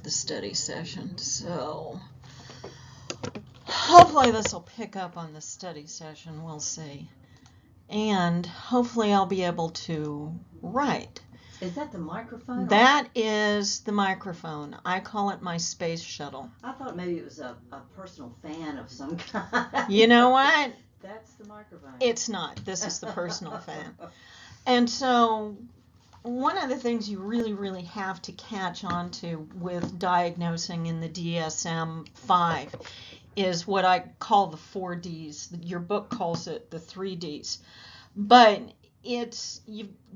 the study session. So hopefully this will pick up on the study session. We'll see. And hopefully I'll be able to write. Is that the microphone? That is the microphone. I call it my space shuttle. I thought maybe it was a personal fan of some kind. You know what? That's the microphone. It's not. This is the personal fan. And so one of the things you really, really have to catch on to with diagnosing in the DSM-5 is what I call the 4 Ds. Your book calls it the 3 Ds. But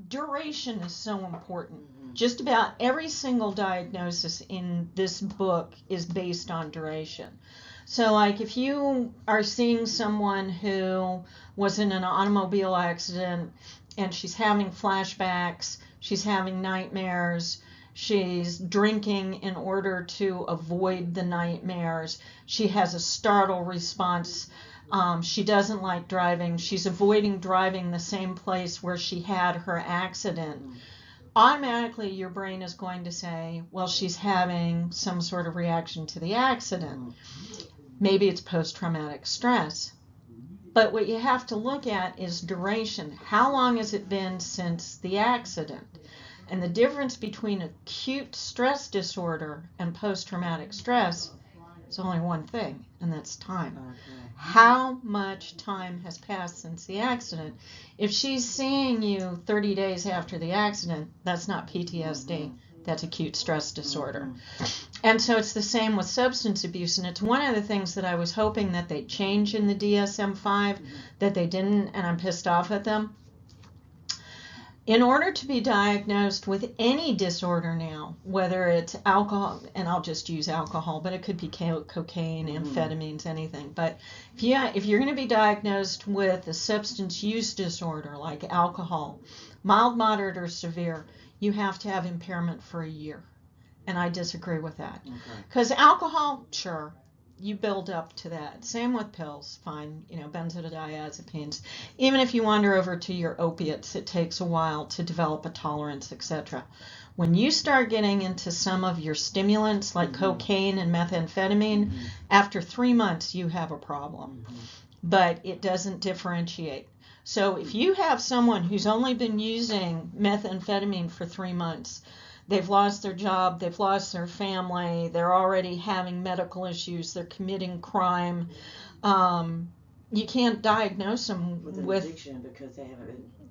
duration is so important. Mm-hmm. Just about every single diagnosis in this book is based on duration. So like if you are seeing someone who was in an automobile accident and she's having flashbacks, she's having nightmares, she's drinking in order to avoid the nightmares, she has a startle response, she doesn't like driving, she's avoiding driving the same place where she had her accident, automatically your brain is going to say, well, she's having some sort of reaction to the accident. Maybe it's post-traumatic stress. But what you have to look at is duration. How long has it been since the accident? And the difference between acute stress disorder and post-traumatic stress is only one thing, and that's time. Okay. How much time has passed since the accident? If she's seeing you 30 days after the accident, that's not PTSD. That's acute stress disorder. And so it's the same with substance abuse, and it's one of the things that I was hoping that they'd change in the DSM-5, that they didn't, and I'm pissed off at them. In order to be diagnosed with any disorder now, whether it's alcohol, and I'll just use alcohol, but it could be cocaine, amphetamines, anything. But if you're going to be diagnosed with a substance use disorder like alcohol, mild, moderate, or severe, you have to have impairment for a year. And I disagree with that. Because alcohol, sure, you build up to that. Same with pills, fine, benzodiazepines. Even if you wander over to your opiates, it takes a while to develop a tolerance, etc. When you start getting into some of your stimulants like cocaine and methamphetamine, after 3 months you have a problem. But it doesn't differentiate. So if you have someone who's only been using methamphetamine for 3 months, they've lost their job, they've lost their family, they're already having medical issues, they're committing crime, you can't diagnose them with addiction because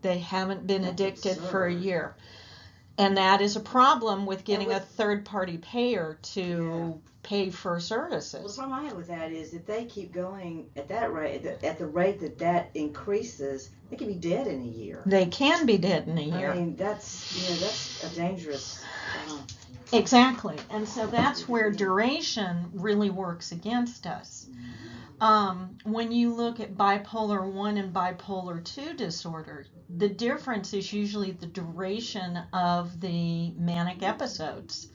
they haven't been addicted for a year. And that is a problem with getting a third-party payer to pay for services. Well, the problem I have with that is if they keep going at that rate, at the rate that increases, they could be dead in a year. They can be dead in a year. I mean, that's a dangerous. Exactly, and so that's where duration really works against us. When you look at bipolar 1 and bipolar 2 disorder, the difference is usually the duration of the manic episodes.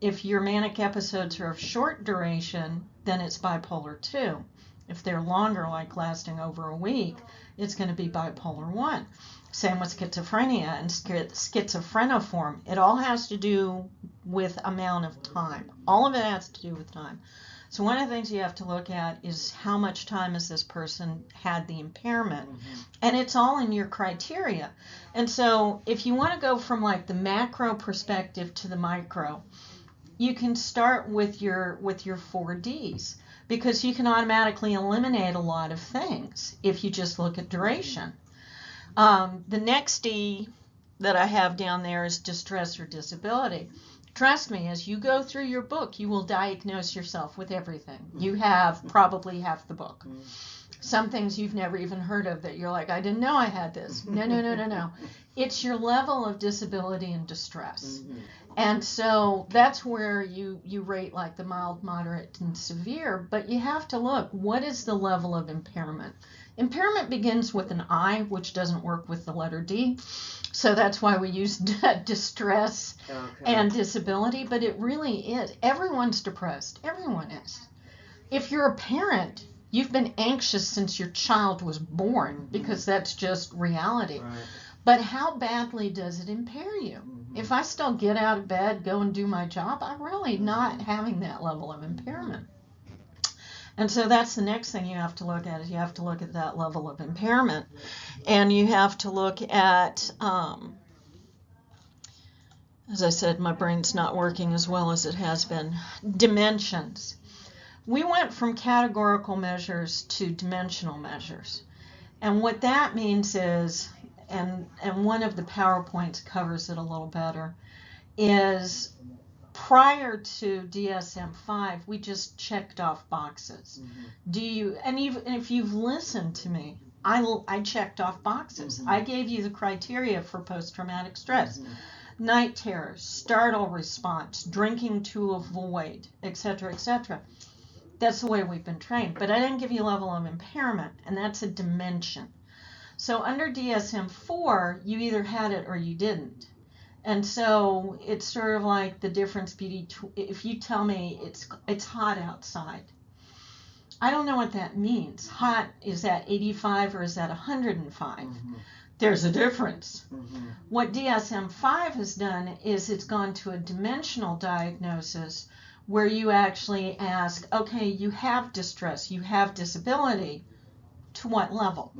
If your manic episodes are of short duration, then it's bipolar 2. If they're longer, like lasting over a week, it's going to be bipolar 1. Same with schizophrenia and schizophreniform. It all has to do with amount of time. All of it has to do with time. So one of the things you have to look at is how much time has this person had the impairment. And it's all in your criteria. And so if you want to go from like the macro perspective to the micro, you can start with your 4 Ds, because you can automatically eliminate a lot of things if you just look at duration. The next D that I have down there is distress or disability. Trust me, as you go through your book, you will diagnose yourself with everything. You have probably half the book. Some things you've never even heard of that you're like, I didn't know I had this. No. It's your level of disability and distress. And so that's where you rate like the mild, moderate, and severe, but you have to look, what is the level of impairment? Impairment begins with an I, which doesn't work with the letter D. So that's why we use distress and disability, but it really is. Everyone's depressed. Everyone is. If you're a parent, you've been anxious since your child was born, because that's just reality. Right. But how badly does it impair you? If I still get out of bed, go and do my job, I'm really not having that level of impairment. And so that's the next thing you have to look at, is you have to look at that level of impairment. And you have to look at, as I said, my brain's not working as well as it has been, dimensions. We went from categorical measures to dimensional measures. And what that means is, and one of the PowerPoints covers it a little better, is prior to DSM-5, we just checked off boxes. Do you, and if you've listened to me, I checked off boxes. I gave you the criteria for post-traumatic stress. Night terrors, startle response, drinking to avoid, etc., etc. That's the way we've been trained. But I didn't give you a level of impairment, and that's a dimension. So under DSM-4, you either had it or you didn't. And so it's sort of like the difference between, if you tell me it's hot outside, I don't know what that means. Hot, is that 85 or is that 105? There's a difference. What DSM-5 has done is it's gone to a dimensional diagnosis where you actually ask, okay, you have distress, you have disability, to what level?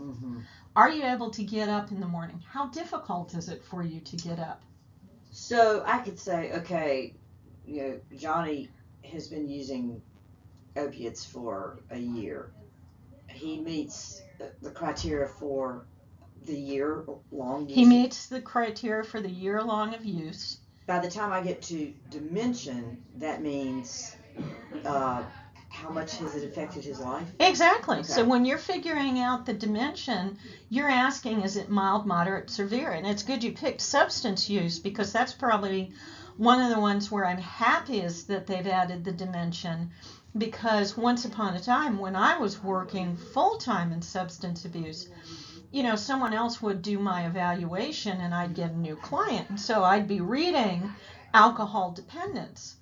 Are you able to get up in the morning? How difficult is it for you to get up? So I could say, okay, Johnny has been using opiates for a year. He meets the criteria for the year-long use. He meets the criteria for the year-long of use. By the time I get to dimension, that means how much has it affected his life? Exactly. Okay. So when you're figuring out the dimension, you're asking, is it mild, moderate, severe? And it's good you picked substance use, because that's probably one of the ones where I'm happiest that they've added the dimension, because once upon a time when I was working full-time in substance abuse, someone else would do my evaluation and I'd get a new client. And so I'd be reading alcohol dependence.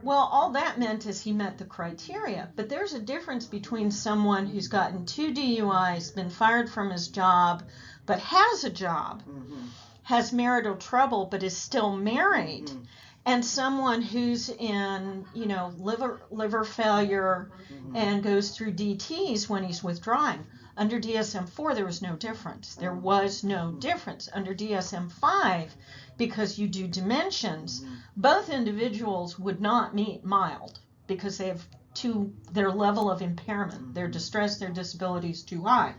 Well, all that meant is he met the criteria. But there's a difference between someone who's gotten 2 DUIs, been fired from his job, but has a job, has marital trouble, but is still married, and someone who's in, liver failure and goes through DTs when he's withdrawing. Under DSM-4, there was no difference. There was no difference. Under DSM-5, because you do dimensions, both individuals would not meet mild because they have their level of impairment, their distress, their disability is too high.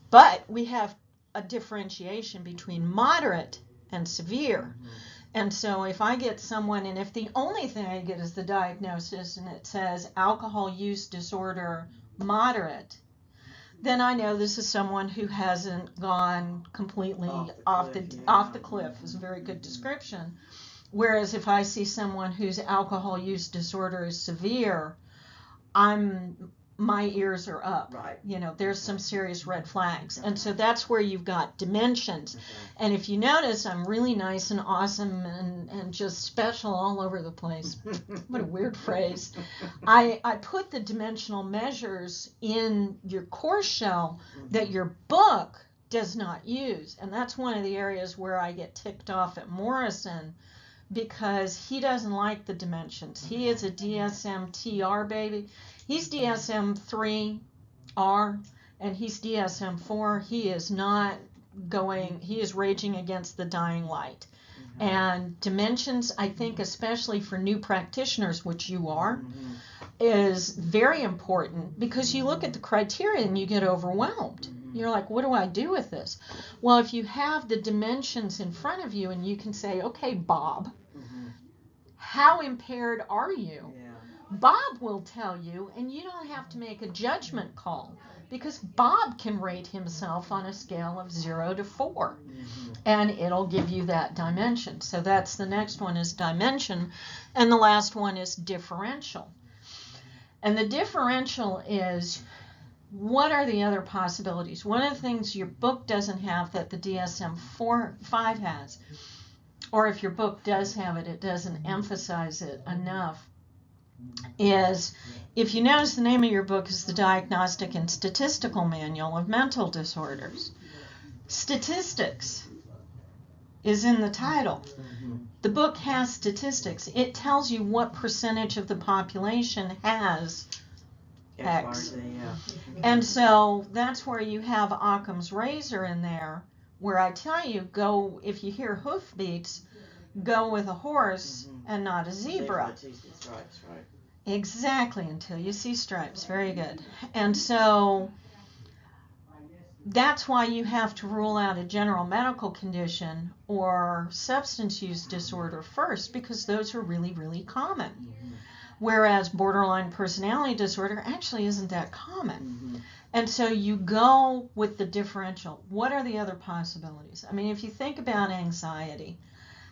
But we have a differentiation between moderate and severe. And so if I get someone, and if the only thing I get is the diagnosis and it says alcohol use disorder moderate, then I know this is someone who hasn't gone completely off the cliff. Is a very good description. Whereas if I see someone whose alcohol use disorder is severe, my ears are up. Right. There's some serious red flags. And so that's where you've got dimensions. And if you notice, I'm really nice and awesome and just special all over the place. What a weird phrase. I put the dimensional measures in your course shell that your book does not use. And that's one of the areas where I get ticked off at Morrison, because he doesn't like the dimensions. He is a DSM-TR baby. He's DSM-3R and he's DSM-4. He is not he is raging against the dying light. And dimensions, I think, especially for new practitioners, which you are, is very important, because you look at the criteria and you get overwhelmed. You're like, what do I do with this? Well, if you have the dimensions in front of you and you can say, okay, Bob, how impaired are you? Bob will tell you, and you don't have to make a judgment call, because Bob can rate himself on a scale of 0 to 4, and it'll give you that dimension. So that's the next one, is dimension, and the last one is differential. And the differential is, what are the other possibilities? One of the things your book doesn't have that the DSM-5 has, or if your book does have it, it doesn't emphasize it enough, is, if you notice, the name of your book is the Diagnostic and Statistical Manual of Mental Disorders. Statistics is in the title. Mm-hmm. The book has statistics. It tells you what percentage of the population has X. Yeah. And so that's where you have Occam's razor in there, where I tell you, go, if you hear hoofbeats, go with a horse and not a zebra. Stripes, right. Exactly, until you see stripes. Very good. And so that's why you have to rule out a general medical condition or substance use disorder first, because those are really, really common. Mm-hmm. Whereas borderline personality disorder actually isn't that common. Mm-hmm. And so you go with the differential. What are the other possibilities? I mean, if you think about anxiety,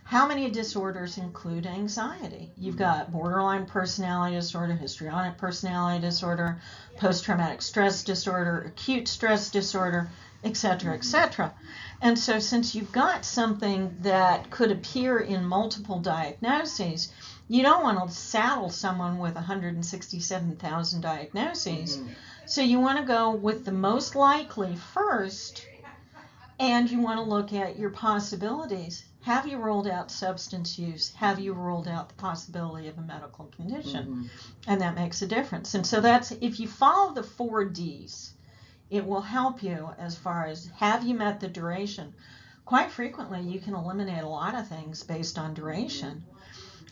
how many disorders include anxiety? You've got borderline personality disorder, histrionic personality disorder, post-traumatic stress disorder, acute stress disorder, etc., etc. And so since you've got something that could appear in multiple diagnoses, you don't want to saddle someone with 167,000 diagnoses. Mm-hmm. So you want to go with the most likely first, and you want to look at your possibilities. Have you ruled out substance use? Have you ruled out the possibility of a medical condition? Mm-hmm. And that makes a difference. And so that's, if you follow the 4 Ds, it will help you as far as, have you met the duration? Quite frequently, you can eliminate a lot of things based on duration.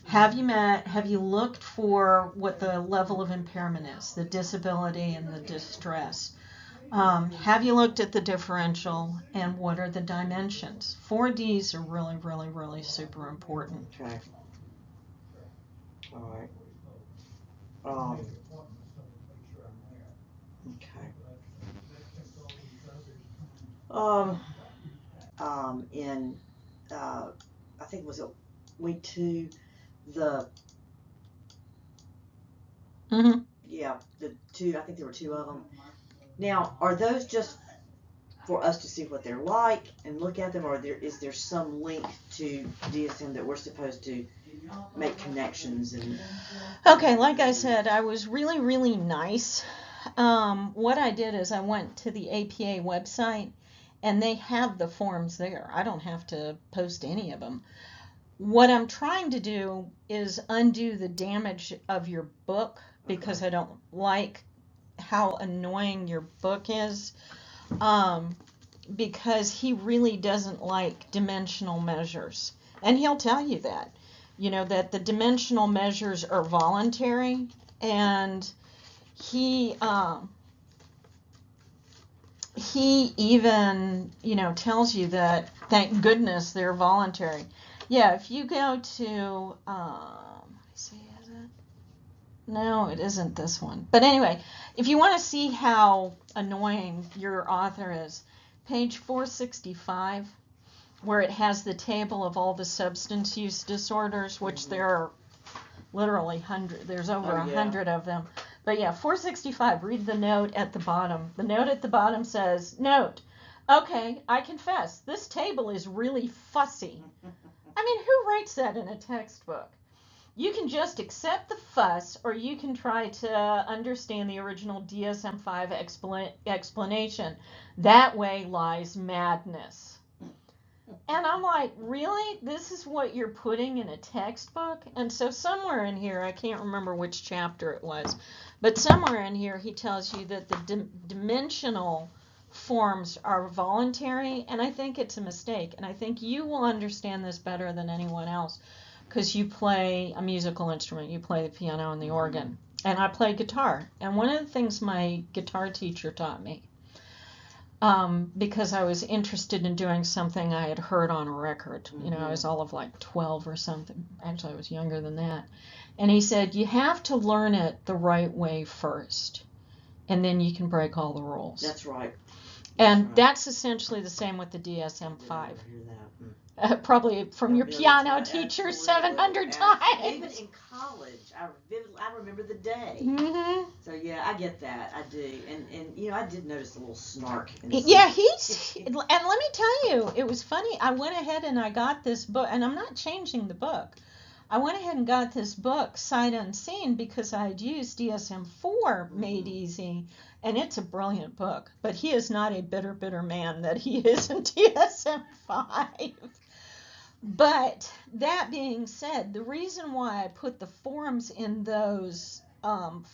Have you looked for what the level of impairment is, the disability and the distress? Have you looked at the differential, and what are the dimensions? 4 Ds are really, really, really super important. Okay. All right. Okay. In I think it was week 2, the the 2. I think there were 2 of them. Now, are those just for us to see what they're like and look at them, or is there some link to DSM that we're supposed to make connections and? Okay, like I said, I was really, really nice. What I did is I went to the APA website, and they have the forms there. I don't have to post any of them. What I'm trying to do is undo the damage of your book, because I don't like how annoying your book is, because he really doesn't like dimensional measures. And he'll tell you that, that the dimensional measures are voluntary, and he even, tells you that, thank goodness they're voluntary. Yeah, if you go to, let me see, is it? No, it isn't this one. But anyway, if you want to see how annoying your author is, page 465, where it has the table of all the substance use disorders, which there are literally hundreds. There's over 100 of them. But yeah, 465, read the note at the bottom. The note at the bottom says, note, okay, I confess, this table is really fussy. I mean, who writes that in a textbook? You can just accept the fuss, or you can try to understand the original DSM-5 explanation. That way lies madness. And I'm like, really? This is what you're putting in a textbook? And so somewhere in here, I can't remember which chapter it was, but somewhere in here he tells you that the dimensional forms are voluntary, and I think it's a mistake. And I think you will understand this better than anyone else, because you play a musical instrument. You play the piano and the organ. And I play guitar. And one of the things my guitar teacher taught me, because I was interested in doing something I had heard on a record. I was all of like 12 or something. Actually, I was younger than that. And he said, you have to learn it the right way first, and then you can break all the rules. That's right. And that's essentially the same with the DSM-5. Probably from your piano teacher 700 times. Even in college, I remember the day. Mm-hmm. So yeah, I get that. I do, and I did notice a little snark. Yeah, and let me tell you, it was funny. I went ahead and I got this book, and I'm not changing the book. I went ahead and got this book sight unseen because I had used DSM-4 Made Easy, and it's a brilliant book. But he is not a bitter man that he is in DSM-5. But that being said, the reason why I put the forms in those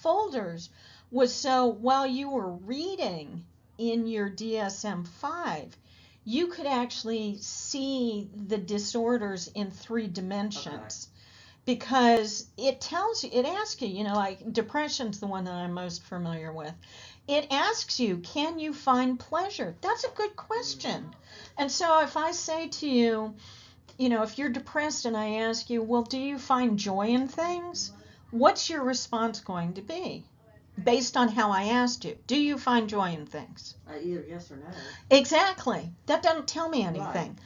folders was so while you were reading in your DSM-5, you could actually see the disorders in 3 dimensions. Because it tells you, it asks you, like depression's the one that I'm most familiar with. It asks you, can you find pleasure? That's a good question. And so if I say to you, if you're depressed and I ask you, well, do you find joy in things? What's your response going to be? Based on how I asked you, do you find joy in things? Either yes or no. Exactly. That doesn't tell me anything. Right.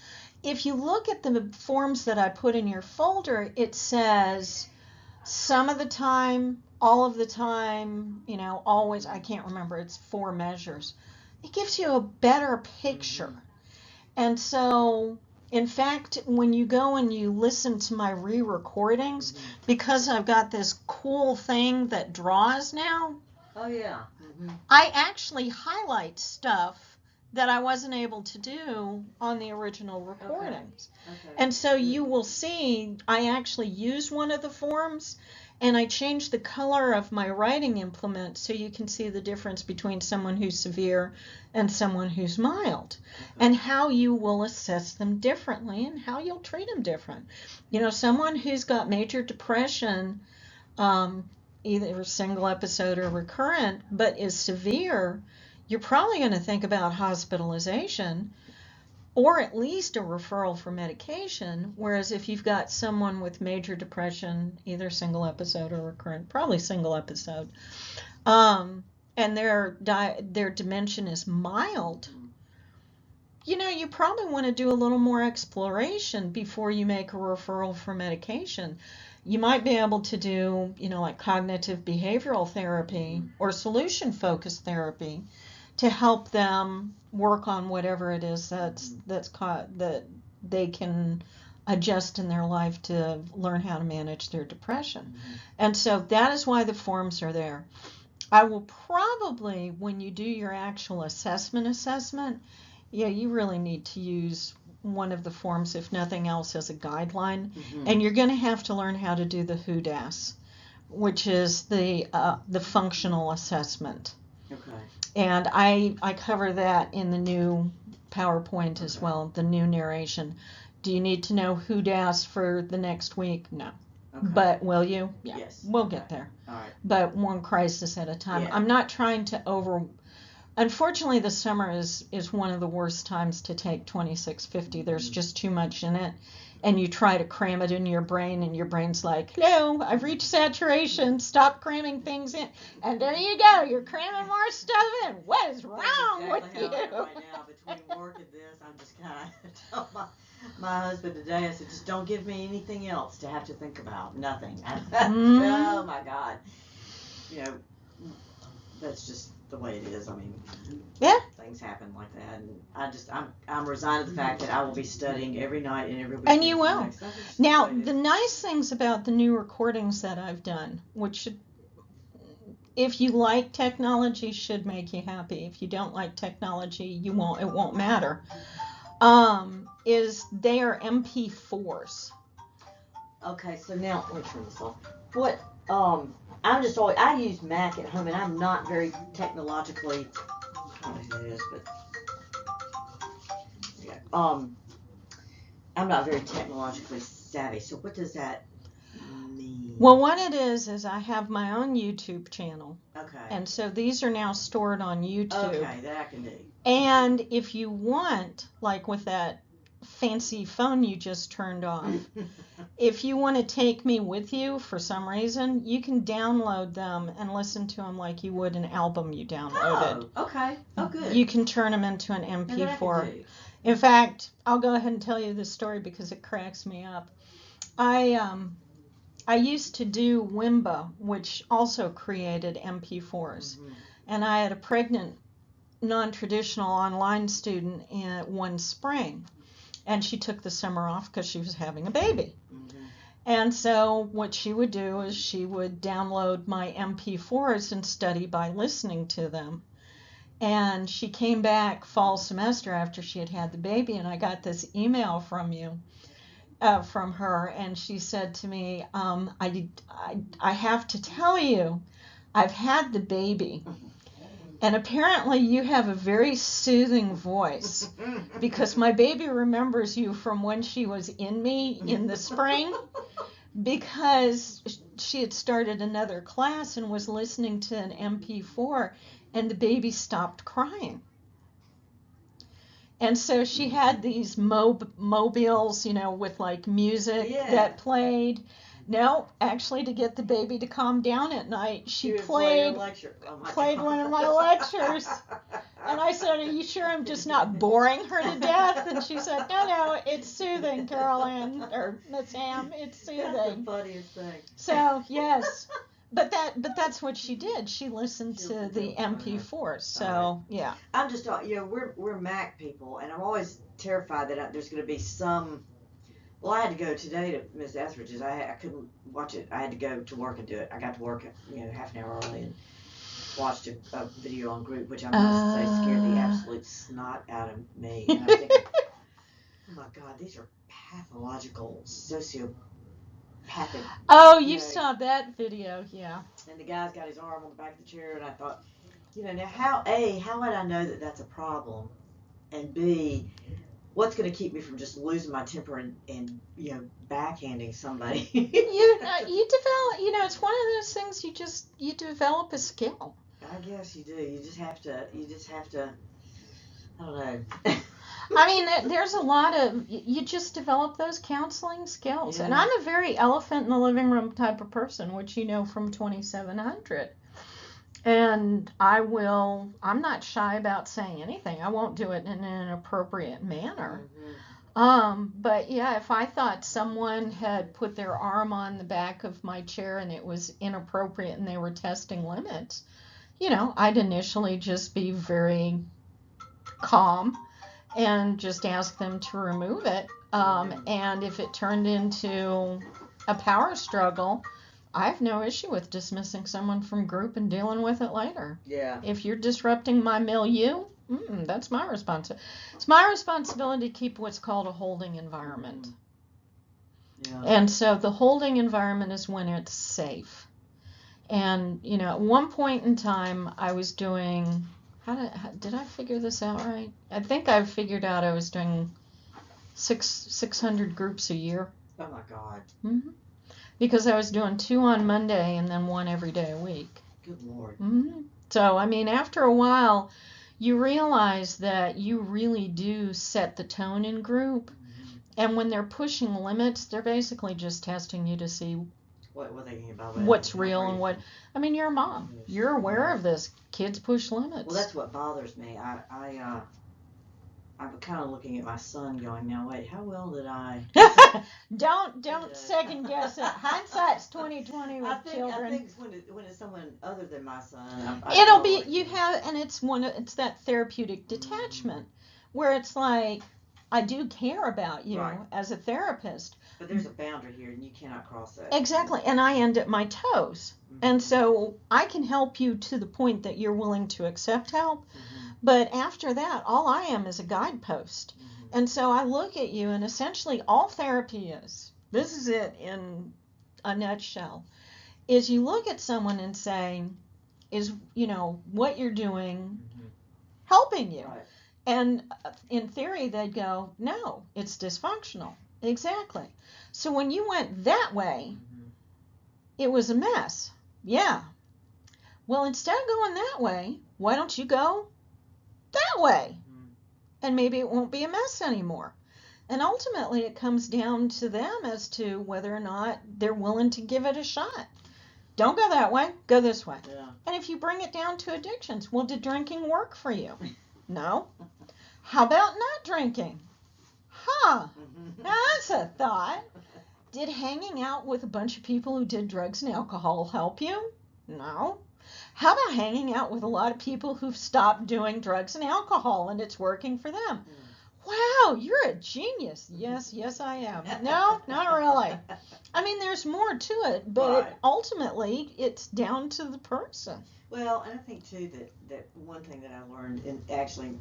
If you look at the forms that I put in your folder, it says some of the time, all of the time, always, I can't remember, it's 4 measures. It gives you a better picture. And so, in fact, when you go and you listen to my re-recordings, because I've got this cool thing that draws now, oh yeah, I actually highlight stuff that I wasn't able to do on the original recordings. Okay. And so you will see I actually use one of the forms and I changed the color of my writing implement so you can see the difference between someone who's severe and someone who's mild, and how you will assess them differently and how you'll treat them different. Someone who's got major depression, either single episode or recurrent, but is severe, you're probably going to think about hospitalization or at least a referral for medication, whereas if you've got someone with major depression, either single episode or recurrent, probably single episode, and their dimension is mild, you probably want to do a little more exploration before you make a referral for medication. You might be able to do, like cognitive behavioral therapy or solution-focused therapy to help them work on whatever it is that they can adjust in their life to learn how to manage their depression. And so that is why the forms are there. I will probably, when you do your actual assessment, you really need to use one of the forms, if nothing else, as a guideline. And you're going to have to learn how to do the HUDAS, which is the functional assessment. Okay. And I cover that in the new PowerPoint as well, the new narration. Do you need to know HUDAS for the next week? No. Okay. But will you? Yeah. Yes. We'll get there. All right. But one crisis at a time. Yeah. I'm not trying to Unfortunately, the summer is one of the worst times to take 2650. There's just too much in it. And you try to cram it in your brain, and your brain's like, no, I've reached saturation. Stop cramming things in. And there you go. You're cramming more stuff in. What is wrong with you? Right now, between work and this, I'm just kind of telling my husband today, I said, just don't give me anything else to have to think about. Nothing. Oh, my God. That's just the way it is. I mean, yeah, things happen like that, and I'm resigned to the fact that I will be studying every night and every week. And you will. Now, the nice things about the new recordings that I've done, which should, if you like technology, should make you happy. If you don't like technology, it won't matter. Is they are MP4s. Okay, so now let me turn this off. What I use Mac at home, and I'm not very technologically. I don't know who that is, but yeah. I'm not very technologically savvy. So what does that mean? Well, what it is I have my own YouTube channel. Okay. And so these are now stored on YouTube. Okay, that I can do. And if you want, like with that fancy phone you just turned off, if you want to take me with you for some reason, you can download them and listen to them like you would an album you downloaded. Oh, okay. Oh, good. You can turn them into an MP4. In fact, I'll go ahead and tell you this story because it cracks me up. I used to do Wimba, which also created MP4s. And I had a pregnant, non-traditional online student one spring. And she took the summer off because she was having a baby. And so what she would do is she would download my MP4s and study by listening to them. And she came back fall semester after she had the baby, and I got this email from you. from her, and she said to me, I have to tell you, I've had the baby, and apparently you have a very soothing voice, because my baby remembers you from when she was in me in the spring, because she had started another class and was listening to an MP4, and the baby stopped crying. And so she had these mobiles, with like music that played. No, actually, to get the baby to calm down at night, she played one of my lectures. And I said, "Are you sure I'm just not boring her to death?" And she said, "No, it's soothing, Carolyn or Miss Ham. It's soothing." That's the funniest thing. So yes. But that's what she did. She listened to the MP4. So yeah. I'm just we're Mac people, and I'm always terrified that there's going to be some. Well, I had to go today to Miss Etheridge's. I couldn't watch it. I had to go to work and do it. I got to work half an hour early and watched a video on group, which I must say scared the absolute snot out of me. And I'm thinking, oh my God, these are pathological sociopathic. Oh, you saw that video, yeah. And the guy's got his arm on the back of the chair, and I thought, now how would I know that that's a problem? And B, what's going to keep me from just losing my temper and backhanding somebody? You develop, it's one of those things you develop a skill. I guess you do. You just have to, I don't know. I mean, there's a lot of, you just develop those counseling skills. Yeah. And I'm a very elephant in the living room type of person, which you know from 2700. And I'm not shy about saying anything. I won't do it in an appropriate manner. Mm-hmm. But yeah, if I thought someone had put their arm on the back of my chair and it was inappropriate and they were testing limits, I'd initially just be very calm and just ask them to remove it. And if it turned into a power struggle, I have no issue with dismissing someone from group and dealing with it later. Yeah. If you're disrupting my milieu, that's my responsibility. It's my responsibility to keep what's called a holding environment. Yeah. And so the holding environment is when it's safe. And, at one point in time, I was doing... did I figure this out right? I think I figured out I was doing 600 groups a year. Oh my God. Mm-hmm. Because I was doing 2 on Monday and then 1 every day a week. Good Lord. Mm-hmm. So, I mean, after a while, you realize that you really do set the tone in group. Mm-hmm. And when they're pushing limits, they're basically just testing you to see what they about what's real and what. I mean, you're a mom. You're aware of this. Kids push limits. Well, that's what bothers me. I'm kind of looking at my son going, now wait, how well did I? Don't second guess it. Hindsight's 20/20 with children. I think when it's someone other than my son, it'll be and it's that therapeutic detachment where it's like, I do care about you as a therapist. But there's a boundary here, and you cannot cross that. Exactly, and I end at my toes. Mm-hmm. And so I can help you to the point that you're willing to accept help. Mm-hmm. But after that, all I am is a guidepost. Mm-hmm. And so I look at you, and essentially all therapy this is it in a nutshell, is you look at someone and say, is, what you're doing helping you? Right. And in theory, they'd go, no, it's dysfunctional. Exactly. So when you went that way, it was a mess. Yeah. Well, instead of going that way, why don't you go that way? And maybe it won't be a mess anymore. And ultimately, it comes down to them as to whether or not they're willing to give it a shot. Don't go that way. Go this way. Yeah. And if you bring it down to addictions, well, did drinking work for you? No. How about not drinking? Huh. Now that's a thought. Did hanging out with a bunch of people who did drugs and alcohol help you? No. How about hanging out with a lot of people who've stopped doing drugs and alcohol and it's working for them? Wow, you're a genius. Yes, I am. No, not really. I mean, there's more to it, but ultimately it's down to the person. Well, and I think too that one thing that I learned, and actually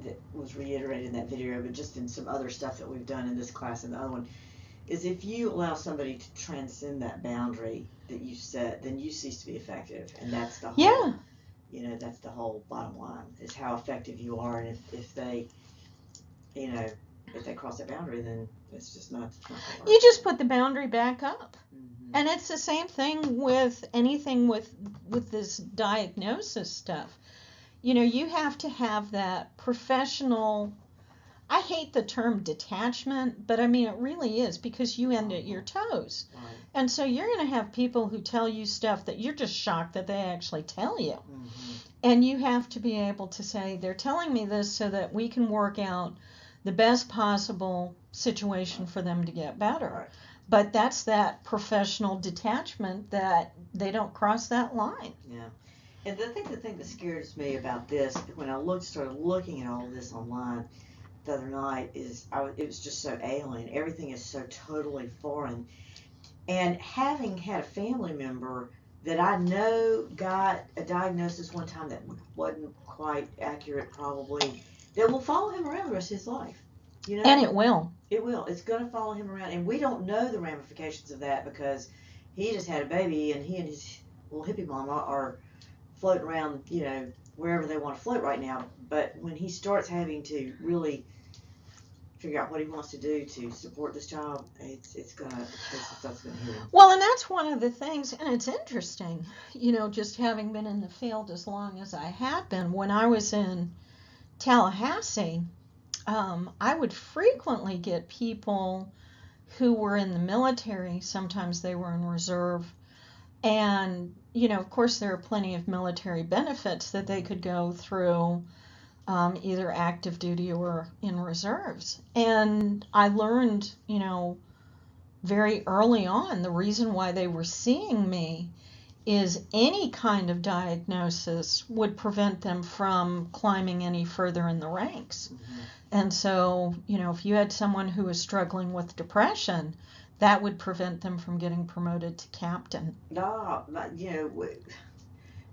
that was reiterated in that video, but just in some other stuff that we've done in this class and the other one, is if you allow somebody to transcend that boundary that you set, then you cease to be effective, and that's the whole, that's the whole bottom line, is how effective you are, and if they, if they cross that boundary, then it's just not gonna work. You just put the boundary back up. Mm-hmm. And it's the same thing with anything with this diagnosis stuff. You have to have that professional, I hate the term detachment, but I mean it really is, because you end at your toes. Right. And so you're going to have people who tell you stuff that you're just shocked that they actually tell you. Mm-hmm. And you have to be able to say, they're telling me this so that we can work out the best possible situation for them to get better. Right. But that's that professional detachment, that they don't cross that line. Yeah. And the thing that scares me about this, when I started looking at all of this online the other night, is it was just so alien. Everything is so totally foreign. And having had a family member that I know got a diagnosis one time that wasn't quite accurate, probably, that will follow him around the rest of his life. And it will. It will. It's going to follow him around. And we don't know the ramifications of that, because he just had a baby, and he and his little hippie mama are floating around, wherever they want to float right now. But when he starts having to really figure out what he wants to do to support this child, it's going to hit him. Well, and that's one of the things, and it's interesting, just having been in the field as long as I have been. When I was in Tallahassee, I would frequently get people who were in the military. Sometimes they were in reserve. And, of course, there are plenty of military benefits that they could go through, either active duty or in reserves. And I learned, very early on, the reason why they were seeing me is any kind of diagnosis would prevent them from climbing any further in the ranks. Mm-hmm. And so, if you had someone who was struggling with depression, that would prevent them from getting promoted to captain. No,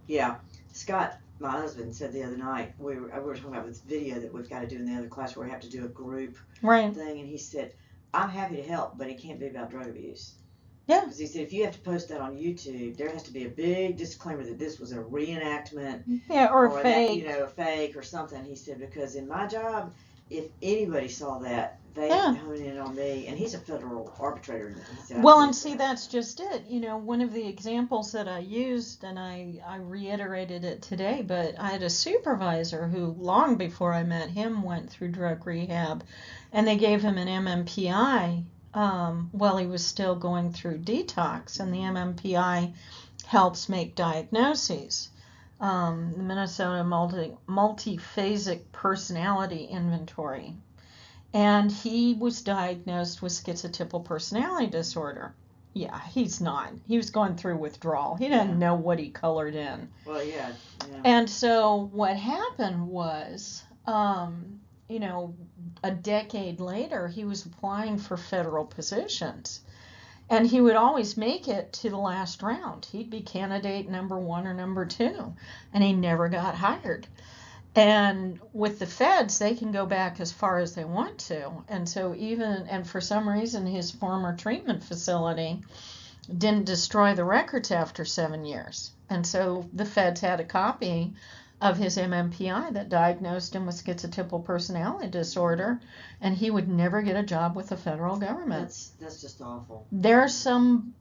yeah. Scott, my husband, said the other night, we were talking about this video that we've got to do in the other class where we have to do a group Right. thing, and he said, I'm happy to help, but it can't be about drug abuse. Yeah. Because he said, if you have to post that on YouTube, there has to be a big disclaimer that this was a reenactment. Yeah, or a fake. That, a fake or something. He said, because in my job, if anybody saw that, they'd hone in on me. And he's a federal arbitrator. Well, and see, that's just it. One of the examples that I used, and I reiterated it today, but I had a supervisor who, long before I met him, went through drug rehab, and they gave him an MMPI while he was still going through detox, and the MMPI helps make diagnoses. The Minnesota Multiphasic Personality Inventory. And he was diagnosed with schizotypal personality disorder. Yeah, he's not. He was going through withdrawal. He didn't know what he colored in. Well, yeah. And so what happened was, a decade later, he was applying for federal positions. And he would always make it to the last round. He'd be candidate number 1 or number 2. And he never got hired. And with the feds, they can go back as far as they want to. And so and for some reason, his former treatment facility didn't destroy the records after 7 years. And so the feds had a copy of his MMPI that diagnosed him with schizotypal personality disorder, and he would never get a job with the federal government. That's just awful. There are some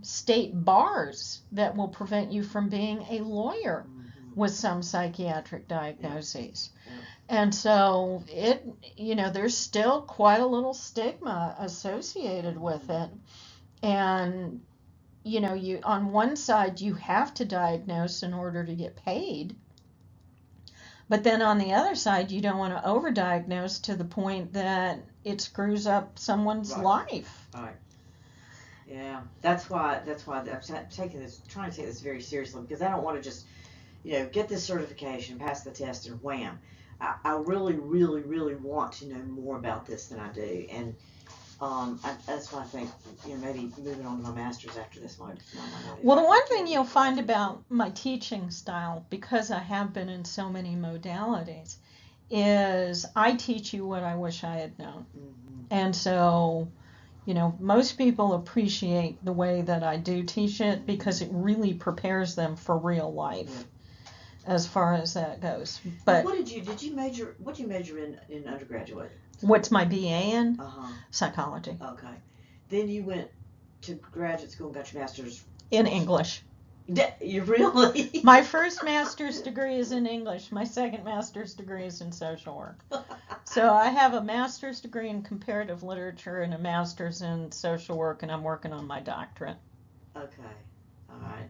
state bars that will prevent you from being a lawyer with some psychiatric diagnoses. Yeah. And so there's still quite a little stigma associated with it. And, you on one side, you have to diagnose in order to get paid. But then on the other side, you don't want to overdiagnose to the point that it screws up someone's life. Right. Yeah, that's why I'm trying to take this very seriously, because I don't want to just, get this certification, pass the test, and wham. I really, really, really want to know more about this than I do, and that's why I think, maybe moving on to my master's after this might. Well, the one thing you'll find about my teaching style, because I have been in so many modalities, is I teach you what I wish I had known. Mm-hmm. And so, you know, most people appreciate the way that I do teach it because it really prepares them for real life as far as that goes. But what did you major in undergraduate? What's my BA in? Uh-huh. Psychology. Okay. Then you went to graduate school and got your master's in English. You really? My first master's degree is in English. My second master's degree is in social work. So I have a master's degree in comparative literature and a master's in social work, and I'm working on my doctorate. Okay. All right.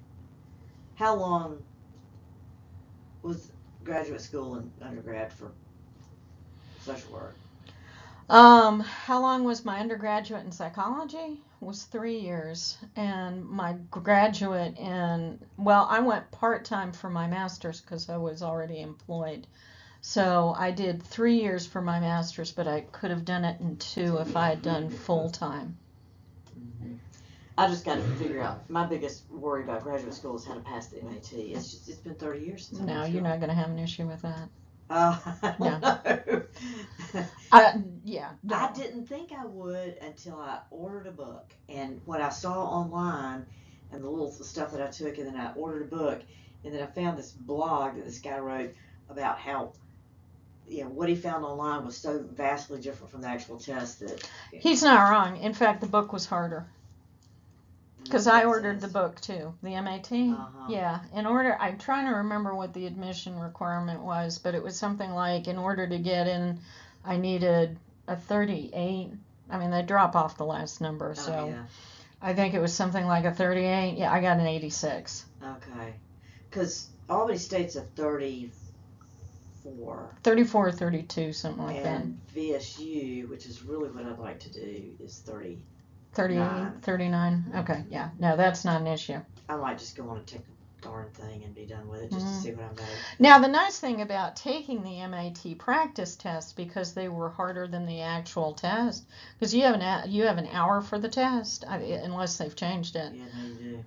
How long was graduate school and undergrad for social work? How long was my undergraduate in psychology? It was 3 years. And my graduate in, well, I went part-time for my master's because I was already employed. So I did 3 years for my master's, but I could have done it in 2 if I had done full-time. Mm-hmm. I just got to figure out, my biggest worry about graduate school is how to pass the MAT. It's been 30 years since I No, you're not going to have an issue with that. I don't know. Yeah. No. I didn't think I would until I ordered a book. And what I saw online and the little stuff that I took, and then I ordered a book, and then I found this blog that this guy wrote about how, you know, what he found online was so vastly different from the actual test that... He's not wrong. In fact, the book was harder. Because I ordered the book too, the MAT. Yeah, I'm trying to remember what the admission requirement was, but it was something like in order to get in, I needed a 38. I mean, they drop off the last number, so I think it was something like a 38. Yeah, I got an 86. Okay, because Albany State's a 34. 34 or 32, something like that. And VSU, which is really what I'd like to do, is 30. 38, 39. Okay, yeah. No, that's not an issue. I might just go on and take the darn thing and be done with it just to see what I'm doing. Now, the nice thing about taking the MAT practice test, because they were harder than the actual test, because you have an hour for the test, unless they've changed it. Yeah, no, you do.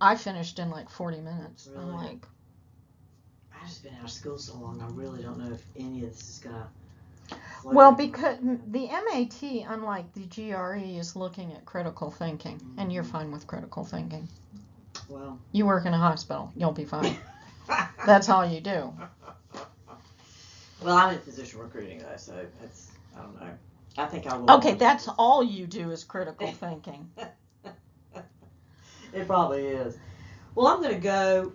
I finished in like 40 minutes. Really? I'm like, I've just been out of school so long, I really don't know if any of this is going to... Well, because the MAT, unlike the GRE, is looking at critical thinking, and you're fine with critical thinking. Well, you work in a hospital, you'll be fine. That's all you do. Well, I'm in physician recruiting though, so that's, I don't know. I think I will. Okay, that's all you do is critical thinking. It probably is. Well, I'm gonna go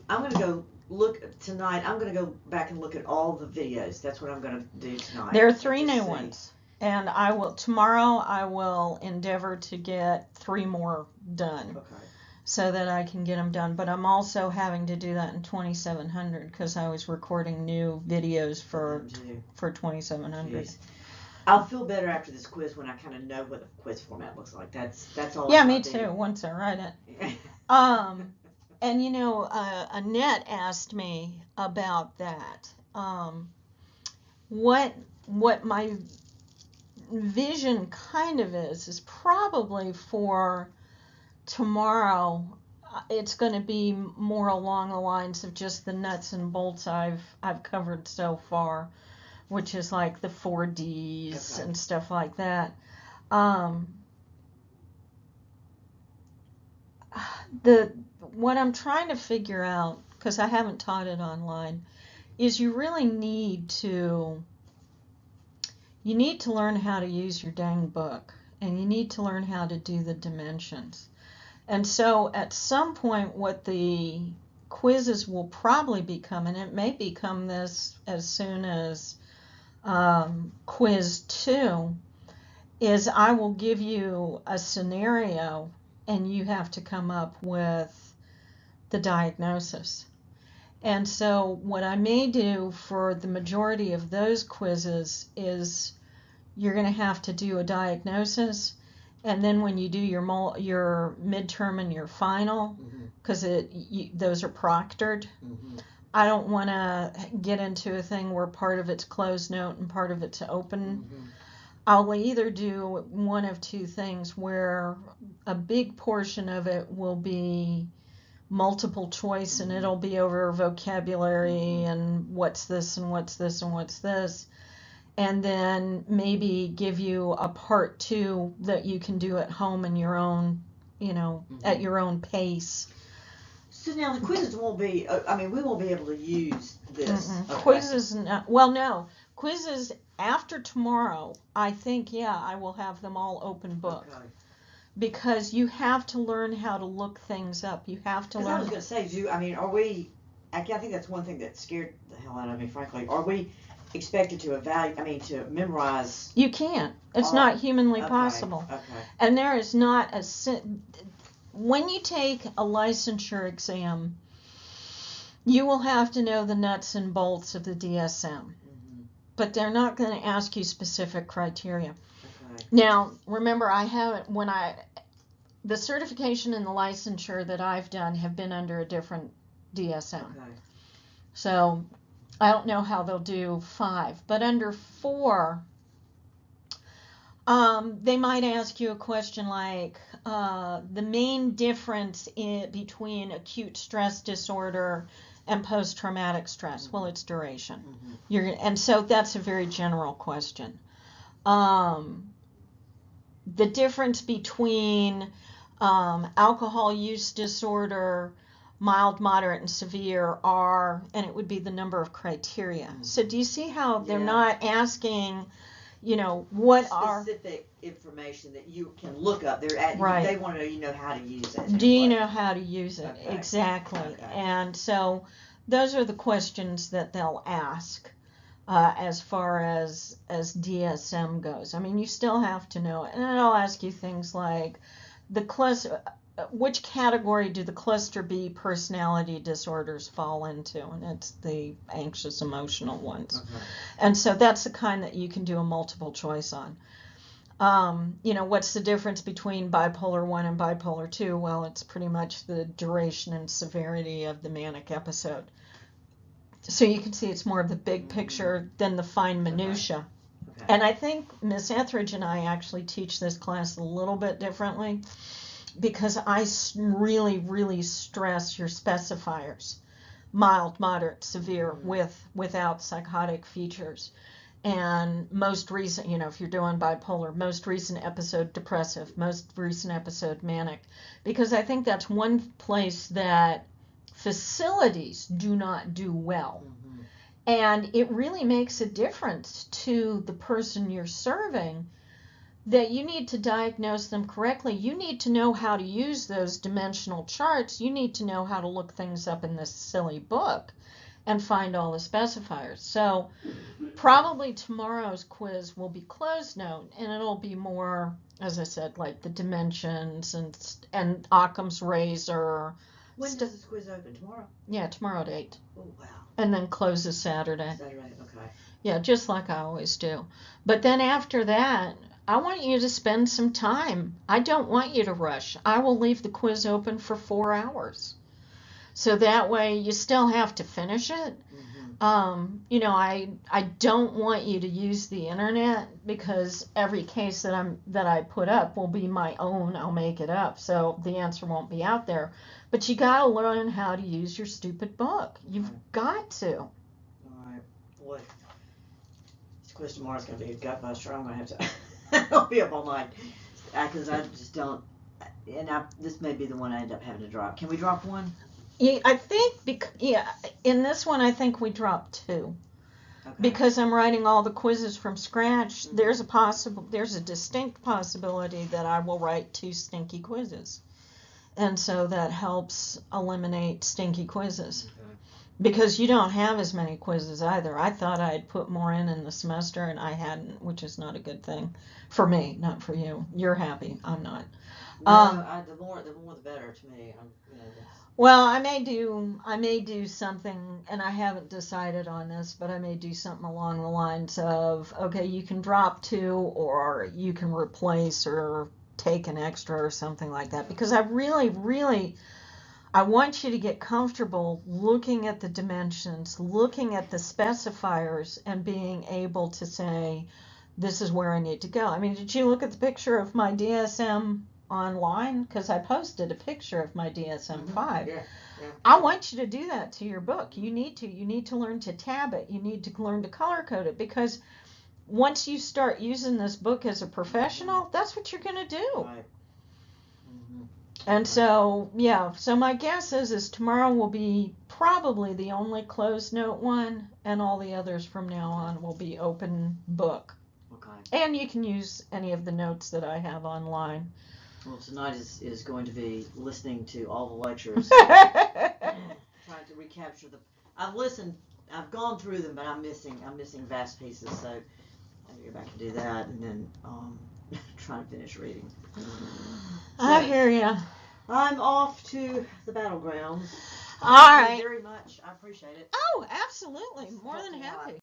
look tonight. I'm going to go back and look at all the videos. That's what I'm going to do tonight. There are 3 new ones. And tomorrow I will endeavor to get 3 more done. Okay. So that I can get them done. But I'm also having to do that in 2700 because I was recording new videos for 2700. Jeez. I'll feel better after this quiz when I kind of know what the quiz format looks like. That's all. Yeah, me too. Once I write it. And you know, Annette asked me about that. What my vision kind of is probably for tomorrow. It's going to be more along the lines of just the nuts and bolts I've covered so far, which is like the 4 Ds and stuff like that. What I'm trying to figure out, because I haven't taught it online, is you really need to learn how to use your dang book, and you need to learn how to do the dimensions. And so at some point what the quizzes will probably become, and it may become this as soon as quiz 2, is I will give you a scenario and you have to come up with the diagnosis. And so what I may do for the majority of those quizzes is you're going to have to do a diagnosis, and then when you do your midterm and your final, because those are proctored, I don't want to get into a thing where part of it's closed note and part of it's open. I'll either do one of 2 things, where a big portion of it will be multiple choice, and it'll be over vocabulary and what's this and what's this and what's this, and then maybe give you a part 2 that you can do at home in your own, at your own pace. So now the quizzes won't be, we won't be able to use this. Okay. Quizzes, no. Quizzes after tomorrow, I think, I will have them all open book. Okay. Because you have to learn how to look things up. You have to learn. I was going to say, are we, I think that's one thing that scared the hell out of me, frankly. Are we expected to to memorize? You can't. It's not humanly possible. Okay. And there is not when you take a licensure exam, you will have to know the nuts and bolts of the DSM. But they're not going to ask you specific criteria. Okay. Now, remember, the certification and the licensure that I've done have been under a different DSM. Okay. So I don't know how they'll do 5, but under 4, they might ask you a question like the main difference between acute stress disorder and post-traumatic stress. Well, it's duration. And so that's a very general question. The difference between alcohol use disorder, mild, moderate, and severe and it would be the number of criteria. So do you see how they're not asking, what specific information that you can look up? Right. They want to know how to use it. Do you know how to use it? Okay. Exactly. Okay. And so those are the questions that they'll ask as far as DSM goes. You still have to know it. And it'll ask you things like which category do the cluster B personality disorders fall into? And it's the anxious emotional ones. Okay. And so that's the kind that you can do a multiple choice on. What's the difference between bipolar 1 and bipolar 2? Well, it's pretty much the duration and severity of the manic episode. So you can see it's more of the big picture than the fine minutia. Okay. And I think Miss Etheridge and I actually teach this class a little bit differently because I really, really stress your specifiers. Mild, moderate, severe, without psychotic features. And most recent, if you're doing bipolar, most recent episode depressive, most recent episode manic. Because I think that's one place that facilities do not do well. And it really makes a difference to the person you're serving that you need to diagnose them correctly. You need to know how to use those dimensional charts. You need to know how to look things up in this silly book and find all the specifiers. So probably tomorrow's quiz will be closed note, and it'll be more, as I said, like the dimensions and Occam's razor. When does this quiz open? Tomorrow? Yeah, tomorrow at 8. Oh, wow. And then closes Saturday. Saturday, okay. Yeah, just like I always do. But then after that, I want you to spend some time. I don't want you to rush. I will leave the quiz open for 4 hours. So that way you still have to finish it. I don't want you to use the internet because every case that I put up will be my own. I'll make it up. So the answer won't be out there. But you got to learn how to use your stupid book. You've got to. All right. Boy, this quiz tomorrow is going to be a gut buster. I'm going to have to I'll be up all night because I just don't. And this may be the one I end up having to drop. Can we drop one? Yeah, I think, in this one I think we dropped 2. Okay. Because I'm writing all the quizzes from scratch. There's a distinct possibility that I will write 2 stinky quizzes. And so that helps eliminate stinky quizzes. Okay. Because you don't have as many quizzes either. I thought I'd put more in the semester, and I hadn't, which is not a good thing. For me, not for you. You're happy. I'm not. No, the more the better to me. Well, I may do something, and I haven't decided on this, but I may do something along the lines of, okay, you can drop 2, or you can replace or take an extra or something like that, because I really, really, I want you to get comfortable looking at the dimensions, looking at the specifiers, and being able to say, this is where I need to go. Did you look at the picture of my DSM online because I posted a picture of my DSM-5. Yeah. I want you to do that to your book. You need to learn to tab it. You need to learn to color code it, because once you start using this book as a professional, that's what you're going to do. Right. Mm-hmm. And so, yeah, so my guess is tomorrow will be probably the only closed note one, and all the others from now on will be open book. Okay. And you can use any of the notes that I have online. Well, tonight is going to be listening to all the lectures, trying to recapture the. I've gone through them, but I'm missing vast pieces. So I have to go back and do that, and then trying to finish reading. I hear ya. I'm off to the battlegrounds. All right. Thank you very much. I appreciate it. Oh, absolutely. More than Helped a lot. happy.